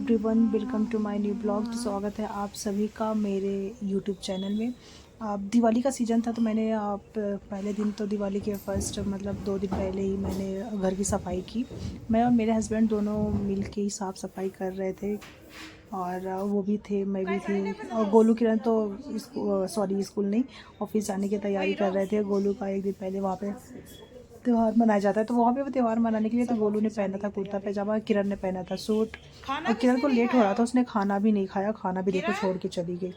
Everyone, welcome to my new blog. तो स्वागत है आप सभी का मेरे यूट्यूब चैनल में। आप दिवाली का सीज़न था तो मैंने पहले दिन तो दिवाली के फर्स्ट मतलब 2 दिन पहले ही मैंने घर की सफाई की। मैं और मेरे हस्बैंड दोनों मिल के ही साफ़ सफाई कर रहे थे और वो भी थे, मैं भी थी। और गोलू किरण तो स्कूल नहीं, ऑफिस जाने की तैयारी कर रहे थे। गोलू का एक दिन पहले वहाँ पे त्यौहार मनाया जाता है तो वहाँ पे वो त्यौहार मनाने के लिए तो गोलू ने पहना था कुर्ता पैजामा, किरण ने पहना था सूट। और किरण को लेट हो रहा था, उसने खाना भी नहीं खाया, खाना भी देखो छोड़ के चली गई।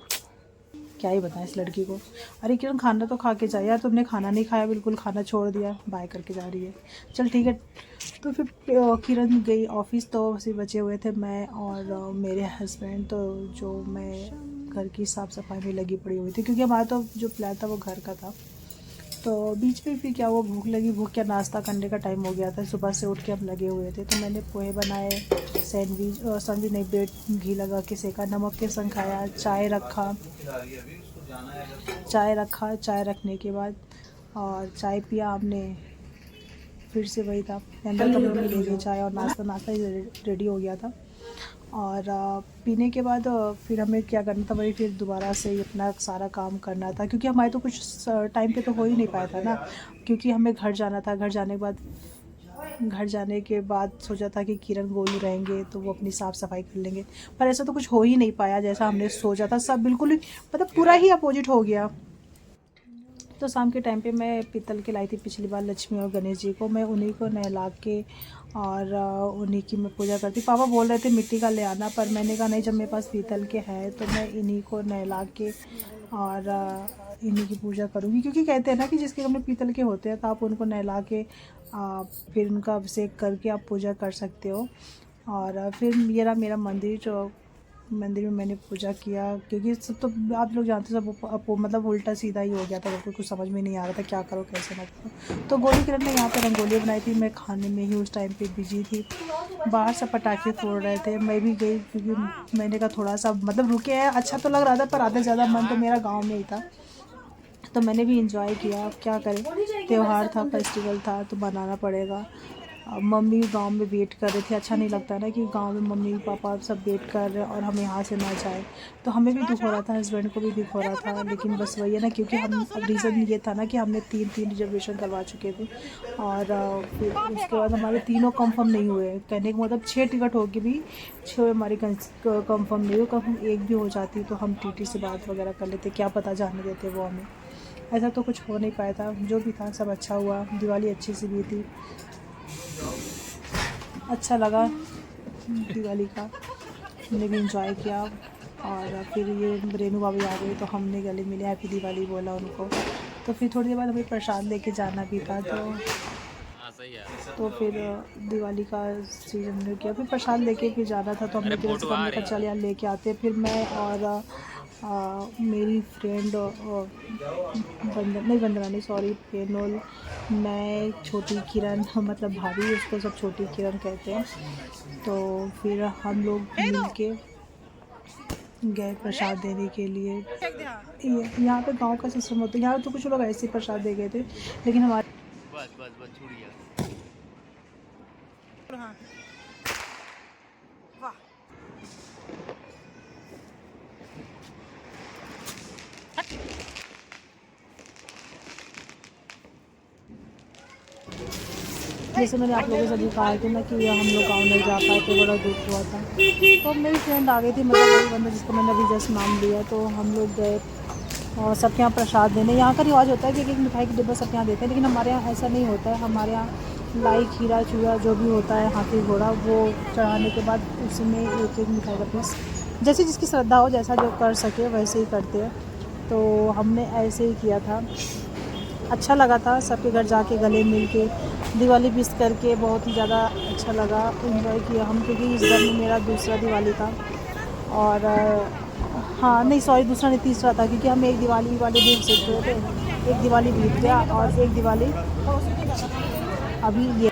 क्या ही बताएं इस लड़की को। अरे किरण खाना तो खा के जाए यार, तुमने खाना नहीं खाया, बिल्कुल खाना छोड़ दिया, बाय करके जा रही है। चल ठीक है। तो फिर किरण गई ऑफिस तो सिर्फ बचे हुए थे मैं और मेरे हस्बैंड। तो जो मैं घर की साफ़ सफाई में लगी पड़ी हुई थी क्योंकि हमारा तो जो प्लान था वो घर का था। तो बीच में फिर क्या वो भूख लगी, भूख क्या नाश्ता करने का टाइम हो गया था। सुबह से उठ के हम लगे हुए थे तो मैंने पोहे बनाए, सैंडविच नहीं, ब्रेड घी लगा के सेका, नमक के संग खाया, चाय रखने के बाद और चाय पिया हमने। फिर से वही था, अंदर कमरे में ले गए चाय और नाश्ता ही रेडी हो गया था। और पीने के बाद फिर हमें क्या करना था, वही फिर दोबारा से ही अपना सारा काम करना था क्योंकि हमारे तो कुछ टाइम पे तो हो ही नहीं पाया था ना, क्योंकि हमें घर जाना था। घर जाने के बाद सोचा था कि किरण गोलू रहेंगे तो वो अपनी साफ़ सफाई कर लेंगे, पर ऐसा तो कुछ हो ही नहीं पाया जैसा हमने सोचा था। सब बिल्कुल ही मतलब पूरा ही अपोजिट हो गया। तो शाम के टाइम पे मैं पीतल के लाई थी पिछली बार लक्ष्मी और गणेश जी को, मैं उन्हीं को नहला के और उन्हीं की मैं पूजा करती। पापा बोल रहे थे मिट्टी का ले आना, पर मैंने कहा नहीं, जब मेरे पास पीतल के हैं तो मैं इन्हीं को नहला के और इन्हीं की पूजा करूँगी। क्योंकि कहते हैं ना कि जिसके घर में पीतल के होते हैं तो आप उनको नहला के फिर उनका अभिषेक करके आप पूजा कर सकते हो। और फिर मेरा मंदिर में मैंने पूजा किया क्योंकि सब तो आप लोग जानते हो, सब मतलब उल्टा सीधा ही हो गया था, कुछ समझ में नहीं आ रहा था क्या करो कैसे ना करो। तो गोलू किरण ने यहाँ पे रंगोली बनाई थी, मैं खाने में ही उस टाइम पे बिजी थी। बाहर से पटाखे फोड़ रहे थे, मैं भी गई क्योंकि मैंने कहा थोड़ा सा मतलब रुके हैं, अच्छा तो लग रहा था पर आधे ज़्यादा मन तो मेरा गाँव में ही था तो मैंने भी इंजॉय किया। अब क्या करें, त्यौहार था, फेस्टिवल था तो बनाना पड़ेगा। मम्मी गांव में वेट कर रहे थे, अच्छा नहीं लगता ना कि गांव में मम्मी पापा सब वेट कर रहे हैं और हम यहाँ से ना जाए। तो हमें भी दुख हो रहा था, हस्बैंड को भी दुख हो रहा था, लेकिन बस वही है ना, क्योंकि हम अब रीज़न ये था ना कि हमने तीन रिजर्वेशन करवा चुके थे और फिर उसके बाद हमारे तीनों कंफर्म नहीं हुए। कहने का मतलब 6 टिकट हो के भी 6 हमारी कंफर्म नहीं हुई। कंफर्म एक भी हो जाती तो हम टीटी से बात वगैरह कर लेते, क्या पता जाने देते वो हमें। ऐसा तो कुछ हो नहीं पाया था, जो भी था सब अच्छा हुआ। दिवाली अच्छी सी भी थी, अच्छा लगा दिवाली का, हमने भी इंजॉय किया। और फिर ये रेनू भाभी आ गई तो हमने गले मिले, हैप्पी दिवाली बोला उनको। तो फिर थोड़ी देर बाद हमें प्रसाद लेके जाना भी था तो फिर दिवाली का चीज़ हमने किया, फिर प्रसाद लेके फिर जाना था तो हमने हमने कहा चल यार लेके आते। फिर मैं और मेरी फ्रेंड वंदना नहीं, सॉरी, पेनोल, मैं, छोटी किरण, मतलब भाभी, उसको सब छोटी किरण कहते हैं। तो फिर हम लोग मिल के गए प्रसाद देने के लिए। यहाँ पे गांव का सिस्टम होता है, यहाँ तो कुछ लोग ऐसे ही प्रसाद दे गए थे, लेकिन हमारे बस छूट गया। हाँ। वाह। जैसे मैंने आप लोगों से भी कहा था ना कि हम लोग गाँव नहीं जा पाए थे, बड़ा दुख हुआ था। तो मेरी फ्रेंड आ गई थी, मतलब वही बंदा जिसको मैंने अभी जस्ट नाम लिया, तो हम लोग गए और सबके यहाँ प्रसाद देने। यहाँ का रिवाज होता है कि एक मिठाई की डिब्बा सबके यहाँ देते हैं, लेकिन हमारे यहाँ ऐसा नहीं होता है। हमारे यहाँ लाई, खीरा, चूड़ा जो भी होता है, हाथी घोड़ा, वो चढ़ाने के बाद उसमें एक मिठाई का पीस, जैसे जिसकी श्रद्धा हो, जैसा जो कर सके वैसे ही करते हैं। तो हमने ऐसे ही किया था, अच्छा लगा था सबके घर जाके गले मिल के दिवाली विश करके, बहुत ही ज़्यादा अच्छा लगा, एंजॉय किया हम, क्योंकि इस घर में मेरा दूसरा दिवाली था। और हाँ नहीं, सॉरी, दूसरा नहीं, तीसरा था, क्योंकि हम एक दिवाली वाले दिन शिफ्ट हुए थे, एक दिवाली बीत गया और एक दिवाली अभी ये